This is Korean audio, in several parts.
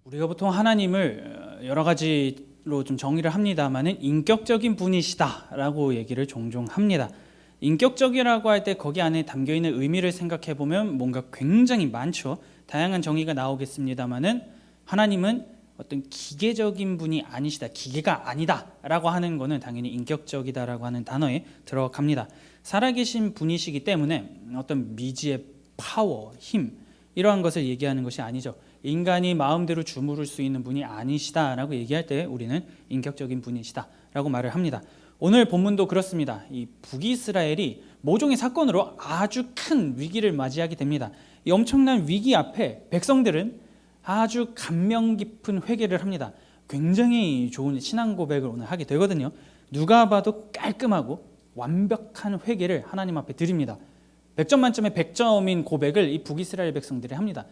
우리가 보통 하나님을 여러 가지로 좀 정의를 합니다만은 인격적인 분이시다라고 얘기를 종종 합니다. 인격적이라고 할 때 거기 안에 담겨 있는 의미를 생각해 보면 뭔가 굉장히 많죠. 다양한 정의가 나오겠습니다만은 하나님은 어떤 기계적인 분이 아니시다, 기계가 아니다라고 하는 거는 당연히 인격적이다라고 하는 단어에 들어갑니다. 살아계신 분이시기 때문에 어떤 미지의 파워, 힘 이러한 것을 얘기하는 것이 아니죠. 인간이 마음대로 주무를 수 있는 분이 아니시다라고 얘기할 때 우리는 인격적인 분이시다라고 말을 합니다. 오늘 본문도 그렇습니다. 이 북이스라엘이 모종의 사건으로 아주 큰 위기를 맞이하게 됩니다. 이 엄청난 위기 앞에 백성들은 아주 감명 깊은 회개를 합니다. 굉장히 좋은 신앙 고백을 오늘 하게 되거든요. 누가 봐도 깔끔하고 완벽한 회개를 하나님 앞에 드립니다. 100점 만점에 100점인 고백을 이 북이스라엘 백성들이 합니다.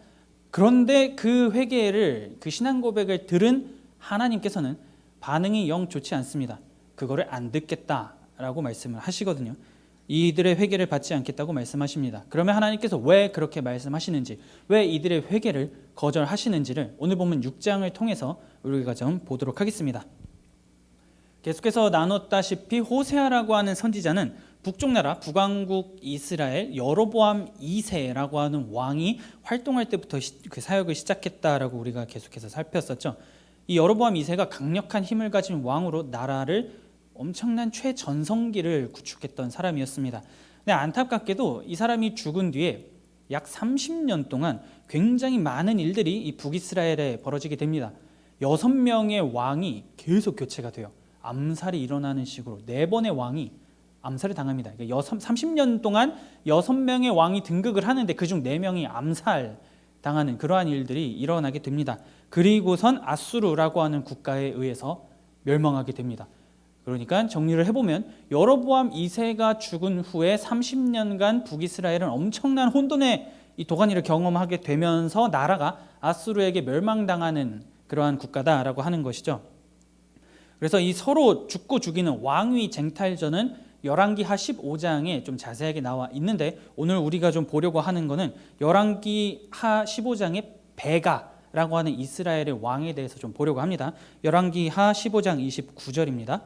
그런데 그 회개를, 그 신앙 고백을 들은 하나님께서는 반응이 영 좋지 않습니다. 그거를 안 듣겠다라고 말씀을 하시거든요. 이들의 회개를 받지 않겠다고 말씀하십니다. 그러면 하나님께서 왜 그렇게 말씀하시는지, 왜 이들의 회개를 거절하시는지를 오늘 보면 6장을 통해서 우리가 좀 보도록 하겠습니다. 계속해서 나눴다시피 호세아라고 하는 선지자는 북쪽 나라 북왕국 이스라엘 여로보암 2세라고 하는 왕이 활동할 때부터 그 사역을 시작했다라고 우리가 계속해서 살폈었죠. 이 여로보암 2세가 강력한 힘을 가진 왕으로 나라를 엄청난 최전성기를 구축했던 사람이었습니다. 근데 안타깝게도 이 사람이 죽은 뒤에 약 30년 동안 굉장히 많은 일들이 이 북이스라엘에 벌어지게 됩니다. 6명의 왕이 계속 교체가 돼요. 암살이 일어나는 식으로 4번의 왕이 암살을 당합니다. 그러니까 30년 동안 6명의 왕이 등극을 하는데 그중 4명이 암살 당하는 그러한 일들이 일어나게 됩니다. 그리고선 아수르라고 하는 국가에 의해서 멸망하게 됩니다. 그러니까 정리를 해보면 여로보암 2세가 죽은 후에 30년간 북이스라엘은 엄청난 혼돈의 이 도가니를 경험하게 되면서 나라가 아수르에게 멸망당하는 그러한 국가다라고 하는 것이죠. 그래서 이 서로 죽고 죽이는 왕위 쟁탈전은 열왕기하 15장에 좀 자세하게 나와 있는데 오늘 우리가 좀 보려고 하는 것은 열왕기하 15장의 베가라고 하는 이스라엘의 왕에 대해서 좀 보려고 합니다. 열왕기하 15장 29절입니다.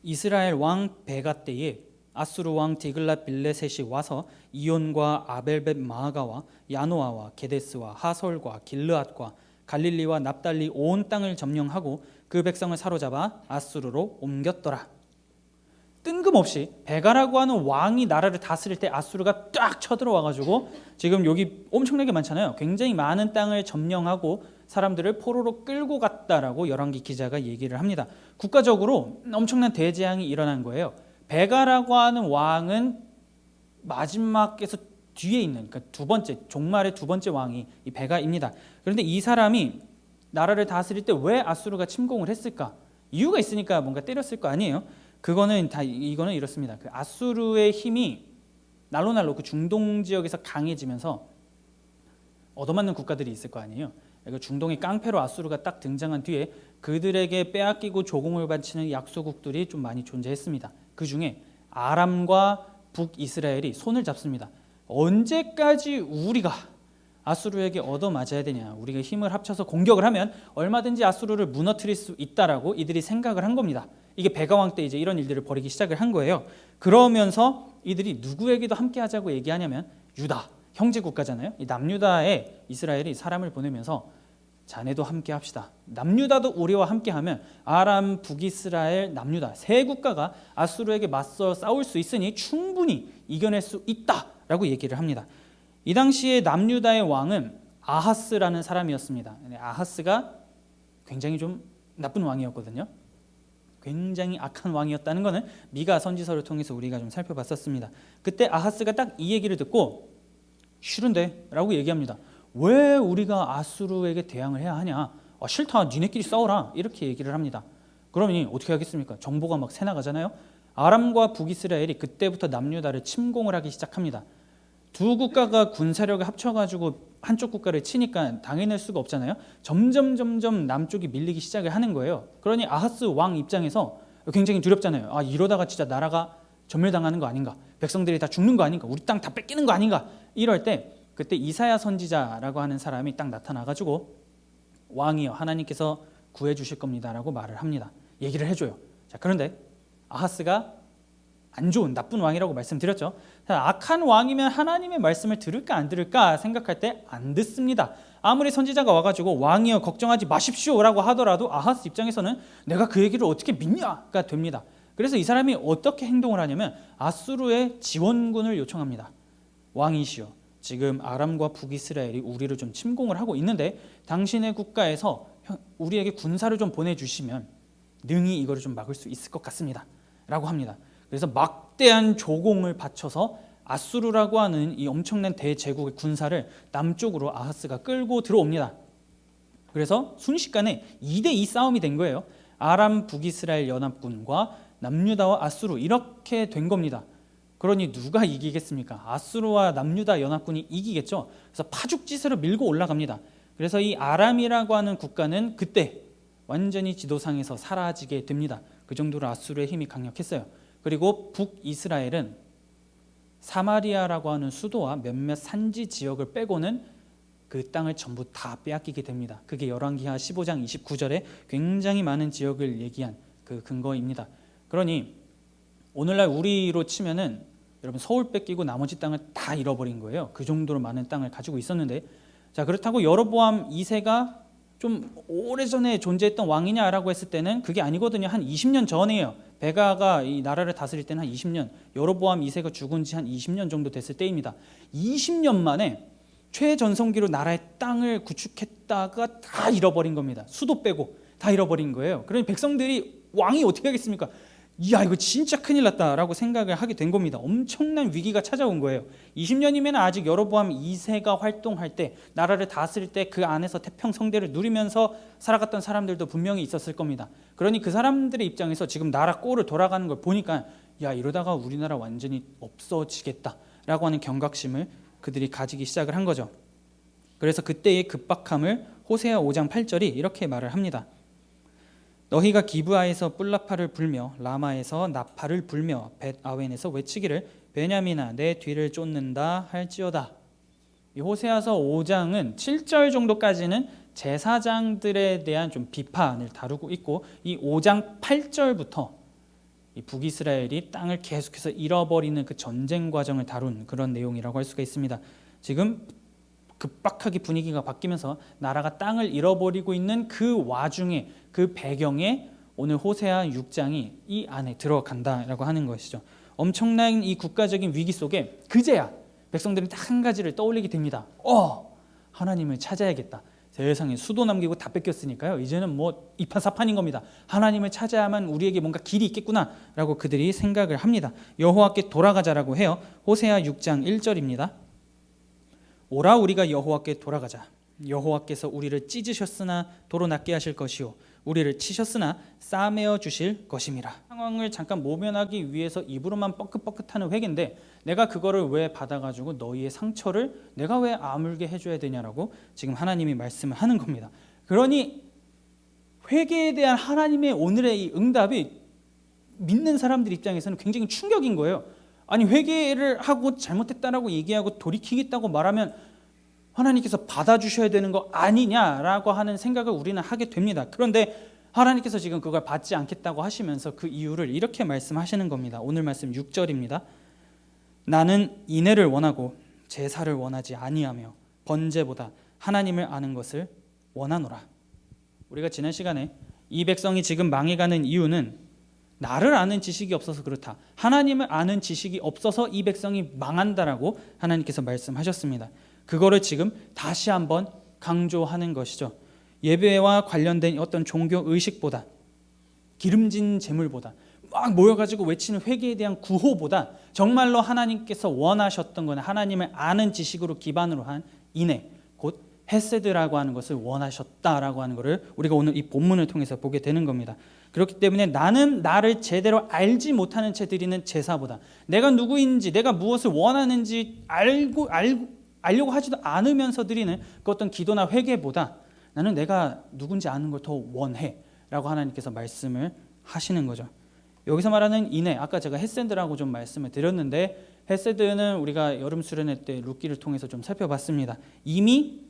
이스라엘 왕 베가 때에 아수르 왕 디글랏 빌레셋이 와서 이온과 아벨벳 마아가와 야노아와 게데스와 하솔과 길르앗과 갈릴리와 납달리 온 땅을 점령하고 그 백성을 사로잡아 아수르로 옮겼더라. 뜬금없이 베가라고 하는 왕이 나라를 다스릴 때 아수르가 딱 쳐들어와가지고 지금 여기 엄청나게 많잖아요. 굉장히 많은 땅을 점령하고 사람들을 포로로 끌고 갔다라고 열왕기 기자가 얘기를 합니다. 국가적으로 엄청난 대재앙이 일어난 거예요. 베가라고 하는 왕은 마지막에서 뒤에 있는 그러니까 두 번째 종말의 두 번째 왕이 이 베가입니다. 그런데 이 사람이 나라를 다스릴 때 왜 아수르가 침공을 했을까? 이유가 있으니까 뭔가 때렸을 거 아니에요. 이거는 이렇습니다. 그 아수르의 힘이 날로 그 중동 지역에서 강해지면서 얻어맞는 국가들이 있을 거 아니에요. 그러니까 중동의 깡패로 아수르가 딱 등장한 뒤에 그들에게 빼앗기고 조공을 바치는 약소국들이 좀 많이 존재했습니다. 그 중에 아람과 북이스라엘이 손을 잡습니다. 언제까지 우리가 아수르에게 얻어맞아야 되냐? 우리가 힘을 합쳐서 공격을 하면 얼마든지 아수르를 무너뜨릴 수 있다라고 이들이 생각을 한 겁니다. 이게 베가 왕 때 이제 이런 일들을 벌이기 시작을 한 거예요. 그러면서 이들이 누구에게도 함께 하자고 얘기하냐면 유다, 형제 국가잖아요. 이 남유다에 이스라엘이 사람을 보내면서 자네도 함께 합시다. 남유다도 우리와 함께 하면 아람, 북이스라엘, 남유다 세 국가가 아수르에게 맞서 싸울 수 있으니 충분히 이겨낼 수 있다라고 얘기를 합니다. 이 당시에 남유다의 왕은 아하스라는 사람이었습니다. 아하스가 굉장히 좀 나쁜 왕이었거든요. 굉장히 악한 왕이었다는 것은 미가 선지서를 통해서 우리가 좀 살펴봤었습니다. 그때 아하스가 딱 이 얘기를 듣고 싫은데 라고 얘기합니다. 왜 우리가 아수르에게 대항을 해야 하냐? 싫다, 니네끼리 싸워라 이렇게 얘기를 합니다. 그러니 어떻게 하겠습니까? 정보가 막 새나가잖아요. 아람과 북이스라엘이 그때부터 남유다를 침공을 하기 시작합니다. 두 국가가 군사력을 합쳐가지고 한쪽 국가를 치니까 당해낼 수가 없잖아요. 점점 남쪽이 밀리기 시작을 하는 거예요. 그러니 아하스 왕 입장에서 굉장히 두렵잖아요. 이러다가 진짜 나라가 전멸당하는 거 아닌가? 백성들이 다 죽는 거 아닌가? 우리 땅 다 뺏기는 거 아닌가? 이럴 때 그때 이사야 선지자라고 하는 사람이 딱 나타나가지고 왕이여 하나님께서 구해 주실 겁니다라고 말을 합니다. 얘기를 해줘요. 자, 그런데 아하스가 안 좋은 나쁜 왕이라고 말씀드렸죠. 악한 왕이면 하나님의 말씀을 들을까 안 들을까 생각할 때 안 듣습니다. 아무리 선지자가 와가지고 왕이여 걱정하지 마십시오라고 하더라도 아하스 입장에서는 내가 그 얘기를 어떻게 믿냐가 됩니다. 그래서 이 사람이 어떻게 행동을 하냐면 아수르의 지원군을 요청합니다. 왕이시여, 지금 아람과 북이스라엘이 우리를 좀 침공을 하고 있는데 당신의 국가에서 우리에게 군사를 좀 보내주시면 능히 이거를 좀 막을 수 있을 것 같습니다 라고 합니다. 그래서 막대한 조공을 바쳐서 아수르라고 하는 이 엄청난 대제국의 군사를 남쪽으로 아하스가 끌고 들어옵니다. 그래서 순식간에 2대2 싸움이 된 거예요. 아람 북이스라엘 연합군과 남유다와 아수르 이렇게 된 겁니다. 그러니 누가 이기겠습니까? 아수르와 남유다 연합군이 이기겠죠. 그래서 파죽지세로 밀고 올라갑니다. 그래서 이 아람이라고 하는 국가는 그때 완전히 지도상에서 사라지게 됩니다. 그 정도로 아수르의 힘이 강력했어요. 그리고 북이스라엘은 사마리아라고 하는 수도와 몇몇 산지 지역을 빼고는 그 땅을 전부 다 빼앗기게 됩니다. 그게 열왕기하 15장 29절에 굉장히 많은 지역을 얘기한 그 근거입니다. 그러니 오늘날 우리로 치면은 여러분 서울 뺏기고 나머지 땅을 다 잃어버린 거예요. 그 정도로 많은 땅을 가지고 있었는데, 자, 그렇다고 여로보암 2세가 좀 오래전에 존재했던 왕이냐라고 했을 때는 그게 아니거든요. 한 20년 전이에요. 베가가 이 나라를 다스릴 때는 한 20년, 여로보암 2세가 죽은 지 한 20년 정도 됐을 때입니다. 20년 만에 최전성기로 나라의 땅을 구축했다가 다 잃어버린 겁니다. 수도 빼고 다 잃어버린 거예요. 그러니 백성들이 왕이 어떻게 하겠습니까? 야, 이거 진짜 큰일 났다라고 생각을 하게 된 겁니다. 엄청난 위기가 찾아온 거예요. 20년이면 아직 여로보암 2세가 활동할 때, 나라를 다스릴 때 그 안에서 태평성대를 누리면서 살아갔던 사람들도 분명히 있었을 겁니다. 그러니 그 사람들의 입장에서 지금 나라 꼴을 돌아가는 걸 보니까 야, 이러다가 우리나라 완전히 없어지겠다라고 하는 경각심을 그들이 가지기 시작을 한 거죠. 그래서 그때의 급박함을 호세아 5장 8절이 이렇게 말을 합니다. 너희가 기브아에서 뿔라파를 불며 라마에서 나팔을 불며 벳아웬에서 외치기를 베냐민아 내 뒤를 쫓는다 할지어다. 이 호세아서 5장은 7절 정도까지는 제사장들에 대한 좀 비판을 다루고 있고, 이 5장 8절부터 이 북이스라엘이 땅을 계속해서 잃어버리는 그 전쟁 과정을 다룬 그런 내용이라고 할 수가 있습니다. 지금 급박하게 분위기가 바뀌면서 나라가 땅을 잃어버리고 있는 그 와중에, 그 배경에 오늘 호세아 6장이 이 안에 들어간다라고 하는 것이죠. 엄청난 이 국가적인 위기 속에 그제야 백성들은 딱 한 가지를 떠올리게 됩니다. 하나님을 찾아야겠다. 세상에 수도 남기고 다 뺏겼으니까요, 이제는 뭐 이판사판인 겁니다. 하나님을 찾아야만 우리에게 뭔가 길이 있겠구나라고 그들이 생각을 합니다. 여호와께 돌아가자라고 해요. 호세아 6장 1절입니다. 오라 우리가 여호와께 돌아가자. 여호와께서 우리를 찢으셨으나 도로 낫게 하실 것이요 우리를 치셨으나 싸매어 주실 것임이라. 상황을 잠깐 모면하기 위해서 입으로만 뻐끗뻐끗하는 회개인데, 내가 그거를 왜 받아가지고 너희의 상처를 내가 왜 아물게 해줘야 되냐라고 지금 하나님이 말씀을 하는 겁니다. 그러니 회개에 대한 하나님의 오늘의 이 응답이 믿는 사람들 입장에서는 굉장히 충격인 거예요. 아니, 회개를 하고 잘못했다라고 얘기하고 돌이키겠다고 말하면 하나님께서 받아주셔야 되는 거 아니냐라고 하는 생각을 우리는 하게 됩니다. 그런데 하나님께서 지금 그걸 받지 않겠다고 하시면서 그 이유를 이렇게 말씀하시는 겁니다. 오늘 말씀 6절입니다. 나는 인애를 원하고 제사를 원하지 아니하며 번제보다 하나님을 아는 것을 원하노라. 우리가 지난 시간에 이 백성이 지금 망해가는 이유는 나를 아는 지식이 없어서 그렇다, 하나님을 아는 지식이 없어서 이 백성이 망한다라고 하나님께서 말씀하셨습니다. 그거를 지금 다시 한번 강조하는 것이죠. 예배와 관련된 어떤 종교 의식보다, 기름진 제물보다, 막 모여가지고 외치는 회개에 대한 구호보다 정말로 하나님께서 원하셨던 건 하나님을 아는 지식으로 기반으로 한 인애, 곧 헤세드라고 하는 것을 원하셨다라고 하는 것을 우리가 오늘 이 본문을 통해서 보게 되는 겁니다. 그렇기 때문에 나는 나를 제대로 알지 못하는 채 드리는 제사보다, 내가 누구인지, 내가 무엇을 원하는지 알려고 하지도 않으면서 드리는 그 어떤 기도나 회개보다 나는 내가 누군지 아는 걸 더 원해라고 하나님께서 말씀을 하시는 거죠. 여기서 말하는 인애, 아까 제가 헤세드라고 좀 말씀을 드렸는데, 헤세드는 우리가 여름 수련회 때 룻기를 통해서 좀 살펴봤습니다. 이미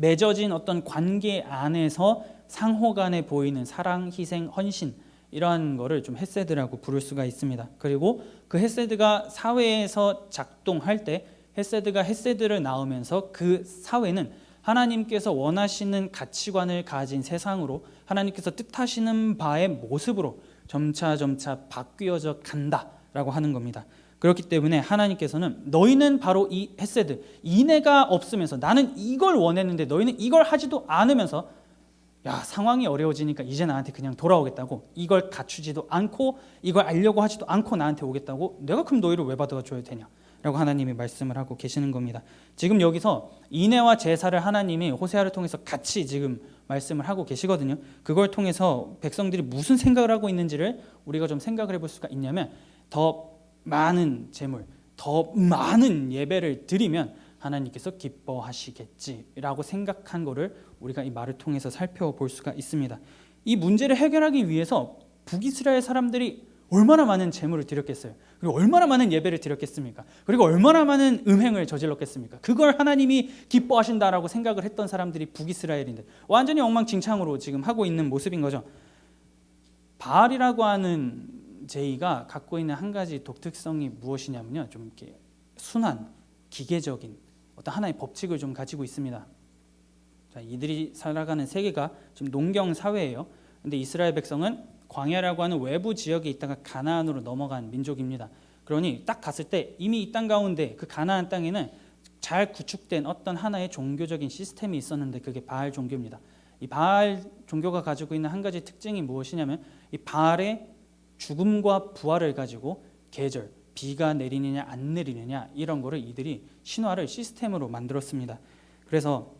맺어진 어떤 관계 안에서 상호 간에 보이는 사랑, 희생, 헌신 이러한 거를 좀 헤세드라고 부를 수가 있습니다. 그리고 그 헤세드가 사회에서 작동할 때 헤세드가 헤세드를 낳으면서 그 사회는 하나님께서 원하시는 가치관을 가진 세상으로 하나님께서 뜻하시는 바의 모습으로 점차 바뀌어져 간다라고 하는 겁니다. 그렇기 때문에 하나님께서는 너희는 바로 이 헤세드, 인애가 없으면서 나는 이걸 원했는데 너희는 이걸 하지도 않으면서 야, 상황이 어려워지니까 이제 나한테 그냥 돌아오겠다고, 이걸 갖추지도 않고 이걸 알려고 하지도 않고 나한테 오겠다고, 내가 그럼 너희를 왜 받아줘야 되냐 라고 하나님이 말씀을 하고 계시는 겁니다. 지금 여기서 인애와 제사를 하나님이 호세아를 통해서 같이 지금 말씀을 하고 계시거든요. 그걸 통해서 백성들이 무슨 생각을 하고 있는지를 우리가 좀 생각을 해볼 수가 있냐면, 더 많은 제물, 더 많은 예배를 드리면 하나님께서 기뻐하시겠지라고 생각한 거를 우리가 이 말을 통해서 살펴볼 수가 있습니다. 이 문제를 해결하기 위해서 북이스라엘 사람들이 얼마나 많은 제물을 드렸겠어요. 그리고 얼마나 많은 예배를 드렸겠습니까? 그리고 얼마나 많은 음행을 저질렀겠습니까? 그걸 하나님이 기뻐하신다라고 생각을 했던 사람들이 북이스라엘인데 완전히 엉망진창으로 지금 하고 있는 모습인 거죠. 바알이라고 하는 제의가 갖고 있는 한 가지 독특성이 무엇이냐면요, 좀 이렇게 순한 기계적인 어떤 하나의 법칙을 좀 가지고 있습니다. 자, 이들이 살아가는 세계가 좀 농경 사회예요. 근데 이스라엘 백성은 광야라고 하는 외부 지역에 있다가 가나안으로 넘어간 민족입니다. 그러니 딱 갔을 때 이미 이 땅 가운데 그 가나안 땅에는 잘 구축된 어떤 하나의 종교적인 시스템이 있었는데 그게 바알 종교입니다. 이 바알 종교가 가지고 있는 한 가지 특징이 무엇이냐면 이 바알의 죽음과 부활을 가지고 계절, 비가 내리느냐 안 내리느냐 이런 거를 이들이 신화를 시스템으로 만들었습니다. 그래서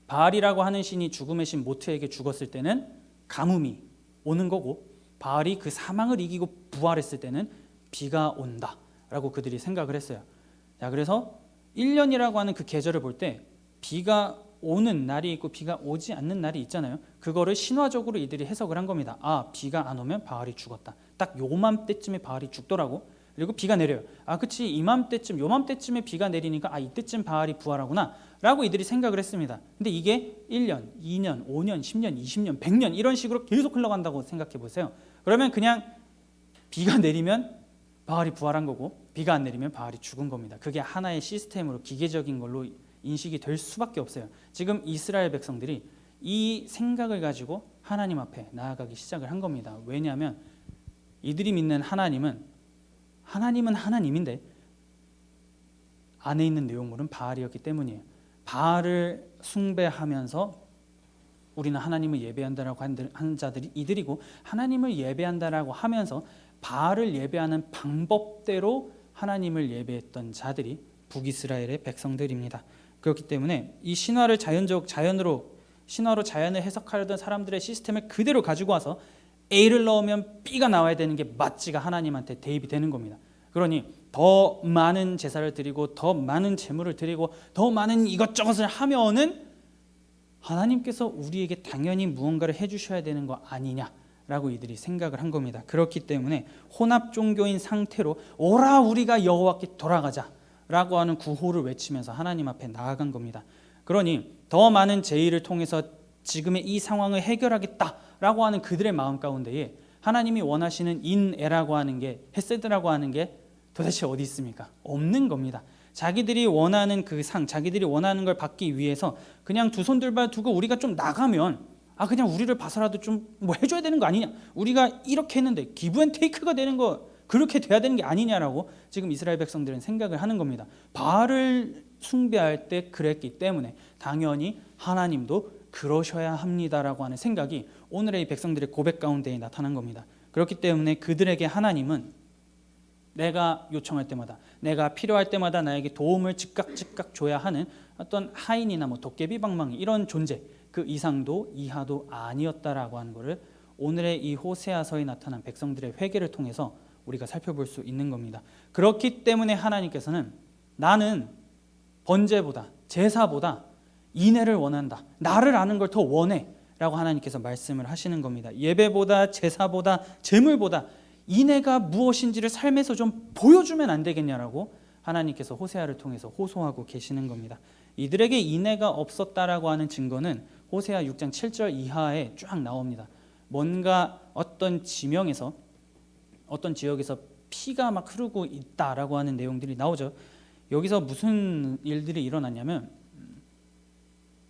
바알이라고 하는 신이 죽음의 신 모트에게 죽었을 때는 가뭄이 오는 거고, 바알이 그 사망을 이기고 부활했을 때는 비가 온다라고 그들이 생각을 했어요. 자, 그래서 1년이라고 하는 그 계절을 볼 때 비가 오는 날이 있고 비가 오지 않는 날이 있잖아요. 그거를 신화적으로 이들이 해석을 한 겁니다. 아, 비가 안 오면 바알이 죽었다. 딱 요맘때쯤에 바알이 죽더라고. 그리고 비가 내려요. 아, 그치, 이맘때쯤 요맘때쯤에 비가 내리니까 아, 이때쯤 바알이 부활하구나 라고 이들이 생각을 했습니다. 근데 이게 1년, 2년, 5년, 10년, 20년, 100년 이런 식으로 계속 흘러간다고 생각해 보세요. 그러면 그냥 비가 내리면 바알이 부활한 거고 비가 안 내리면 바알이 죽은 겁니다. 그게 하나의 시스템으로 기계적인 걸로 인식이 될 수밖에 없어요. 지금 이스라엘 백성들이 이 생각을 가지고 하나님 앞에 나아가기 시작을 한 겁니다. 왜냐하면 이들이 믿는 하나님은 하나님인데 안에 있는 내용물은 바알이었기 때문이에요. 바알을 숭배하면서 우리는 하나님을 예배한다라고 한 자들이 이들이고, 하나님을 예배한다라고 하면서 바알을 예배하는 방법대로 하나님을 예배했던 자들이 북이스라엘의 백성들입니다. 그렇기 때문에 이 신화로 자연을 해석하려던 사람들의 시스템을 그대로 가지고 와서 A를 넣으면 B가 나와야 되는 게 맞지가 하나님한테 대입이 되는 겁니다. 그러니 더 많은 제사를 드리고 더 많은 제물을 드리고 더 많은 이것저것을 하면은 하나님께서 우리에게 당연히 무언가를 해주셔야 되는 거 아니냐라고 이들이 생각을 한 겁니다. 그렇기 때문에 혼합 종교인 상태로 오라 우리가 여호와께 돌아가자라고 하는 구호를 외치면서 하나님 앞에 나아간 겁니다. 그러니 더 많은 제의를 통해서 지금의 이 상황을 해결하겠다라고 하는 그들의 마음 가운데에 하나님이 원하시는 인애라고 하는 게, 헤세드라고 하는 게 도대체 어디 있습니까? 없는 겁니다. 자기들이 원하는 그 상, 자기들이 원하는 걸 받기 위해서 그냥 두 손 들고 우리가 좀 나가면 그냥 우리를 봐서라도 좀 뭐 해줘야 되는 거 아니냐, 우리가 이렇게 했는데 기브 앤 테이크가 되는 거 그렇게 돼야 되는 게 아니냐라고 지금 이스라엘 백성들은 생각을 하는 겁니다. 바알을 숭배할 때 그랬기 때문에 당연히 하나님도 그러셔야 합니다라고 하는 생각이 오늘의 이 백성들의 고백 가운데 나타난 겁니다. 그렇기 때문에 그들에게 하나님은 내가 요청할 때마다, 내가 필요할 때마다 나에게 도움을 즉각 줘야 하는 어떤 하인이나 도깨비 방망이 이런 존재, 그 이상도 이하도 아니었다라고 하는 것을 오늘의 이 호세아서에 나타난 백성들의 회개를 통해서 우리가 살펴볼 수 있는 겁니다. 그렇기 때문에 하나님께서는 나는 번제보다 제사보다 인애를 원한다, 나를 아는 걸 더 원해 라고 하나님께서 말씀을 하시는 겁니다. 예배보다 제사보다 제물보다 인애가 무엇인지를 삶에서 좀 보여주면 안 되겠냐라고 하나님께서 호세아를 통해서 호소하고 계시는 겁니다. 이들에게 인애가 없었다라고 하는 증거는 호세아 6장 7절 이하에 쫙 나옵니다. 뭔가 어떤 지명에서 어떤 지역에서 피가 막 흐르고 있다라고 하는 내용들이 나오죠. 여기서 무슨 일들이 일어났냐면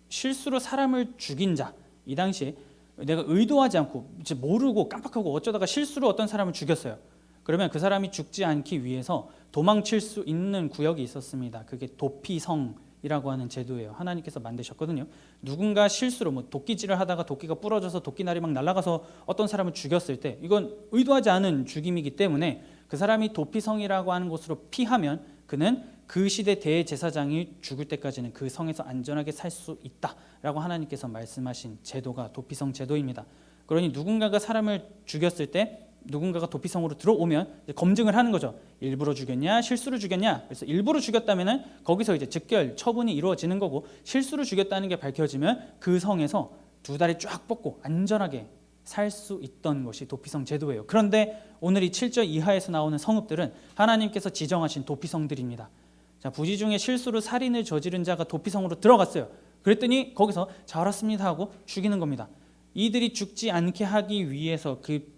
실수로 사람을 죽인 자, 이 당시에 내가 의도하지 않고 이제 모르고 깜빡하고 어쩌다가 실수로 어떤 사람을 죽였어요. 그러면 그 사람이 죽지 않기 위해서 도망칠 수 있는 구역이 있었습니다. 그게 도피성이라고 하는 제도예요. 하나님께서 만드셨거든요. 누군가 실수로 뭐 도끼질을 하다가 도끼가 부러져서 도끼날이 막 날아가서 어떤 사람을 죽였을 때 이건 의도하지 않은 죽임이기 때문에 그 사람이 도피성이라고 하는 곳으로 피하면 그는 그 시대 대제사장이 죽을 때까지는 그 성에서 안전하게 살 수 있다라고 하나님께서 말씀하신 제도가 도피성 제도입니다. 그러니 누군가가 사람을 죽였을 때 누군가가 도피성으로 들어오면 검증을 하는 거죠. 일부러 죽였냐, 실수로 죽였냐. 그래서 일부러 죽였다면은 거기서 이제 즉결 처분이 이루어지는 거고, 실수로 죽였다는 게 밝혀지면 그 성에서 두 다리 쫙 뻗고 안전하게 살 수 있던 것이 도피성 제도예요. 그런데 오늘 이 7절 이하에서 나오는 성읍들은 하나님께서 지정하신 도피성들입니다. 자, 부지 중에 실수로 살인을 저지른 자가 도피성으로 들어갔어요. 그랬더니 거기서 잘 알았습니다 하고 죽이는 겁니다. 이들이 죽지 않게 하기 위해서 그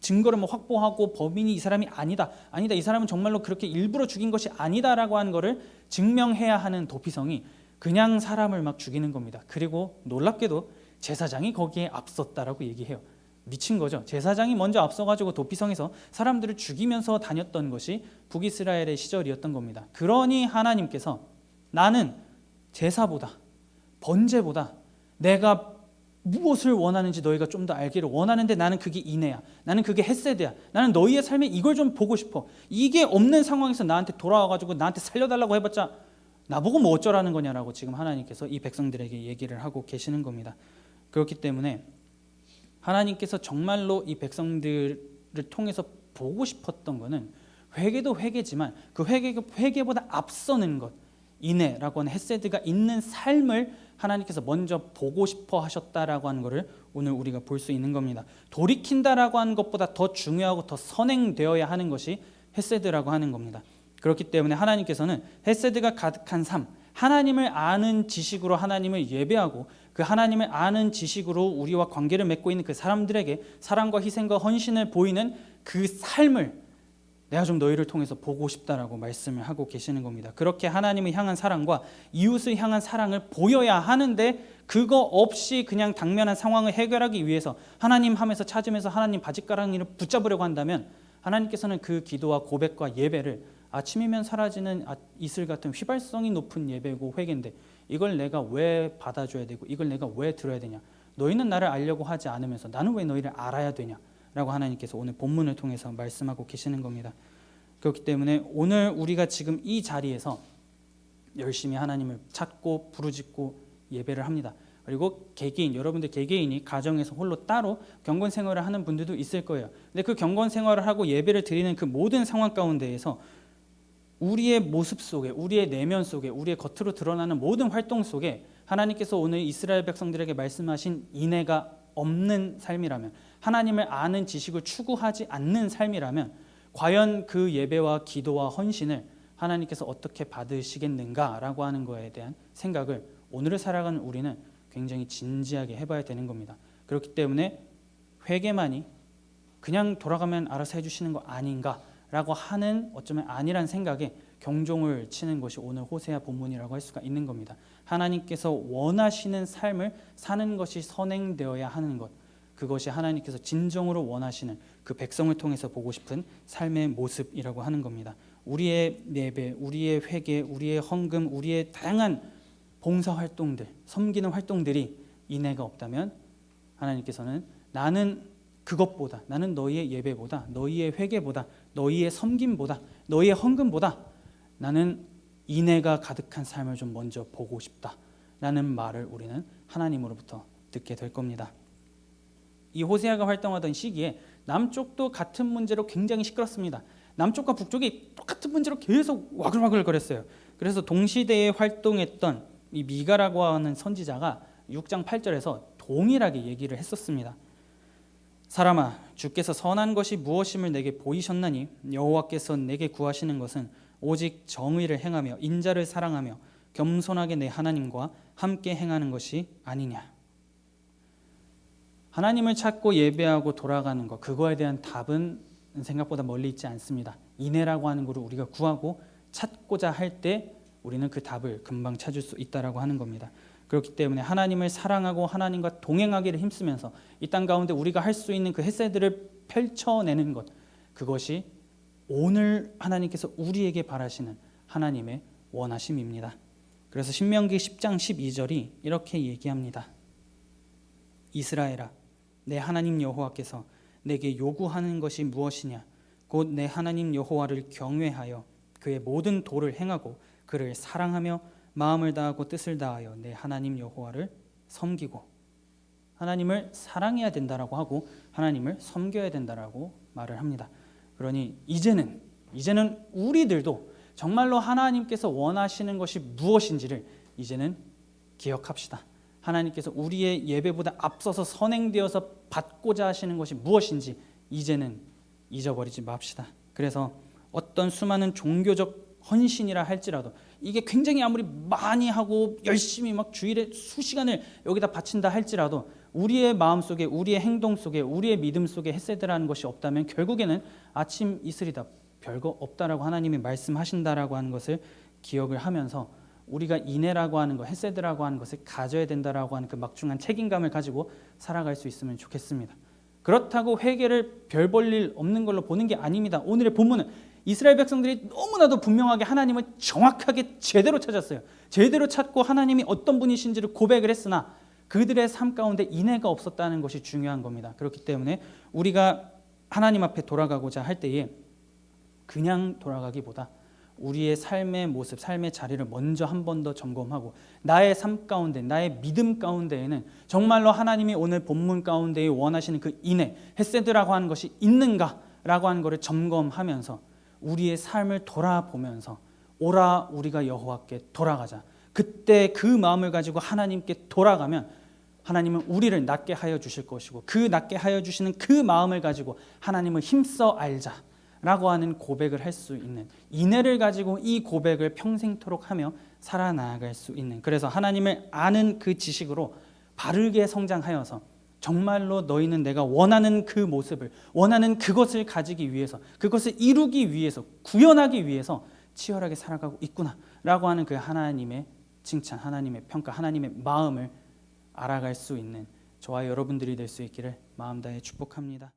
증거를 뭐 확보하고 범인이 이 사람이 아니다 이 사람은 정말로 그렇게 일부러 죽인 것이 아니다라고 하는 거를 증명해야 하는 도피성이 그냥 사람을 막 죽이는 겁니다. 그리고 놀랍게도 제사장이 거기에 앞섰다라고 얘기해요. 미친 거죠. 제사장이 먼저 앞서가지고 도피성에서 사람들을 죽이면서 다녔던 것이 북이스라엘의 시절이었던 겁니다. 그러니 하나님께서 나는 제사보다 번제보다 내가 무엇을 원하는지 너희가 좀 더 알기를 원하는데 나는 그게 인애야. 나는 그게 헤세드야. 나는 너희의 삶에 이걸 좀 보고 싶어. 이게 없는 상황에서 나한테 돌아와가지고 나한테 살려달라고 해봤자 나보고 뭐 어쩌라는 거냐라고 지금 하나님께서 이 백성들에게 얘기를 하고 계시는 겁니다. 그렇기 때문에 하나님께서 정말로 이 백성들을 통해서 보고 싶었던 것은 회개도 회개지만 그 회개보다 앞서는 것, 인애라고 하는 헤세드가 있는 삶을 하나님께서 먼저 보고 싶어 하셨다라고 하는 것을 오늘 우리가 볼 수 있는 겁니다. 돌이킨다라고 하는 것보다 더 중요하고 더 선행되어야 하는 것이 헤세드라고 하는 겁니다. 그렇기 때문에 하나님께서는 헤세드가 가득한 삶, 하나님을 아는 지식으로 하나님을 예배하고 그 하나님을 아는 지식으로 우리와 관계를 맺고 있는 그 사람들에게 사랑과 희생과 헌신을 보이는 그 삶을 내가 좀 너희를 통해서 보고 싶다라고 말씀을 하고 계시는 겁니다. 그렇게 하나님을 향한 사랑과 이웃을 향한 사랑을 보여야 하는데 그거 없이 그냥 당면한 상황을 해결하기 위해서 하나님 하면서 찾으면서 하나님 바짓가랑이를 붙잡으려고 한다면 하나님께서는 그 기도와 고백과 예배를 아침이면 사라지는 이슬 같은 휘발성이 높은 예배고 회개인데 이걸 내가 왜 받아줘야 되고 이걸 내가 왜 들어야 되냐. 너희는 나를 알려고 하지 않으면서 나는 왜 너희를 알아야 되냐 라고 하나님께서 오늘 본문을 통해서 말씀하고 계시는 겁니다. 그렇기 때문에 오늘 우리가 지금 이 자리에서 열심히 하나님을 찾고 부르짖고 예배를 합니다. 그리고 개개인, 여러분들 개개인이 가정에서 홀로 따로 경건 생활을 하는 분들도 있을 거예요. 근데 그 경건 생활을 하고 예배를 드리는 그 모든 상황 가운데에서 우리의 모습 속에, 우리의 내면 속에, 우리의 겉으로 드러나는 모든 활동 속에 하나님께서 오늘 이스라엘 백성들에게 말씀하신 인애가 없는 삶이라면, 하나님을 아는 지식을 추구하지 않는 삶이라면 과연 그 예배와 기도와 헌신을 하나님께서 어떻게 받으시겠는가라고 하는 것에 대한 생각을 오늘을 살아가는 우리는 굉장히 진지하게 해봐야 되는 겁니다. 그렇기 때문에 회개만이 그냥 돌아가면 알아서 해주시는 거 아닌가라고 하는 어쩌면 아니란 생각에 경종을 치는 것이 오늘 호세아 본문이라고 할 수가 있는 겁니다. 하나님께서 원하시는 삶을 사는 것이 선행되어야 하는 것, 그것이 하나님께서 진정으로 원하시는 그 백성을 통해서 보고 싶은 삶의 모습이라고 하는 겁니다. 우리의 예배, 우리의 회개, 우리의 헌금, 우리의 다양한 봉사활동들, 섬기는 활동들이 인애가 없다면 하나님께서는 나는 그것보다, 나는 너희의 예배보다, 너희의 회개보다, 너희의 섬김보다, 너희의 헌금보다 나는 인애가 가득한 삶을 좀 먼저 보고 싶다라는 말을 우리는 하나님으로부터 듣게 될 겁니다. 이 호세아가 활동하던 시기에 남쪽도 같은 문제로 굉장히 시끄럽습니다. 남쪽과 북쪽이 똑같은 문제로 계속 와글와글 거렸어요. 그래서 동시대에 활동했던 이 미가라고 하는 선지자가 6장 8절에서 동일하게 얘기를 했었습니다. 사람아, 주께서 선한 것이 무엇임을 내게 보이셨나니 여호와께서 내게 구하시는 것은 오직 정의를 행하며 인자를 사랑하며 겸손하게 내 하나님과 함께 행하는 것이 아니냐. 하나님을 찾고 예배하고 돌아가는 것, 그거에 대한 답은 생각보다 멀리 있지 않습니다. 인애라고 하는 것을 우리가 구하고 찾고자 할 때 우리는 그 답을 금방 찾을 수 있다라고 하는 겁니다. 그렇기 때문에 하나님을 사랑하고 하나님과 동행하기를 힘쓰면서 이 땅 가운데 우리가 할 수 있는 그 햇새들을 펼쳐내는 것, 그것이 오늘 하나님께서 우리에게 바라시는 하나님의 원하심입니다. 그래서 신명기 10장 12절이 이렇게 얘기합니다. 이스라엘아, 내 하나님 여호와께서 내게 요구하는 것이 무엇이냐? 곧 내 하나님 여호와를 경외하여 그의 모든 도를 행하고 그를 사랑하며 마음을 다하고 뜻을 다하여 내 하나님 여호와를 섬기고. 하나님을 사랑해야 된다라고 하고 하나님을 섬겨야 된다라고 말을 합니다. 그러니 이제는 우리들도 정말로 하나님께서 원하시는 것이 무엇인지를 이제는 기억합시다. 하나님께서 우리의 예배보다 앞서서 선행되어서 받고자 하시는 것이 무엇인지 이제는 잊어버리지 맙시다. 그래서 어떤 수많은 종교적 헌신이라 할지라도 이게 굉장히 아무리 많이 하고 열심히 막 주일에 수시간을 여기다 바친다 할지라도 우리의 마음속에, 우리의 행동 속에, 우리의 믿음 속에 햇새드라는 것이 없다면 결국에는 아침 이슬이다, 별거 없다라고 하나님이 말씀하신다라고 하는 것을 기억을 하면서 우리가 인애라고 하는 것, 햇새드라고 하는 것을 가져야 된다라고 하는 그 막중한 책임감을 가지고 살아갈 수 있으면 좋겠습니다. 그렇다고 회개를 별 볼 일 없는 걸로 보는 게 아닙니다. 오늘의 본문은 이스라엘 백성들이 너무나도 분명하게 하나님을 정확하게 제대로 찾았어요. 제대로 찾고 하나님이 어떤 분이신지를 고백을 했으나 그들의 삶 가운데 인애가 없었다는 것이 중요한 겁니다. 그렇기 때문에 우리가 하나님 앞에 돌아가고자 할 때에 그냥 돌아가기보다 우리의 삶의 모습, 삶의 자리를 먼저 한 번 더 점검하고 나의 삶 가운데, 나의 믿음 가운데에는 정말로 하나님이 오늘 본문 가운데 원하시는 그 인애, 헷세드라고 하는 것이 있는가라고 하는 것을 점검하면서 우리의 삶을 돌아보면서 오라 우리가 여호와께 돌아가자. 그때 그 마음을 가지고 하나님께 돌아가면 하나님은 우리를 낫게 하여 주실 것이고 그 낫게 하여 주시는 그 마음을 가지고 하나님을 힘써 알자라고 하는 고백을 할 수 있는, 인애를 가지고 이 고백을 평생토록 하며 살아나갈 수 있는, 그래서 하나님을 아는 그 지식으로 바르게 성장하여서 정말로 너희는 내가 원하는 그 모습을, 원하는 그것을 가지기 위해서, 그것을 이루기 위해서, 구현하기 위해서 치열하게 살아가고 있구나 라고 하는 그 하나님의 칭찬, 하나님의 평가, 하나님의 마음을 알아갈 수 있는 저와 여러분들이 될 수 있기를 마음 다해 축복합니다.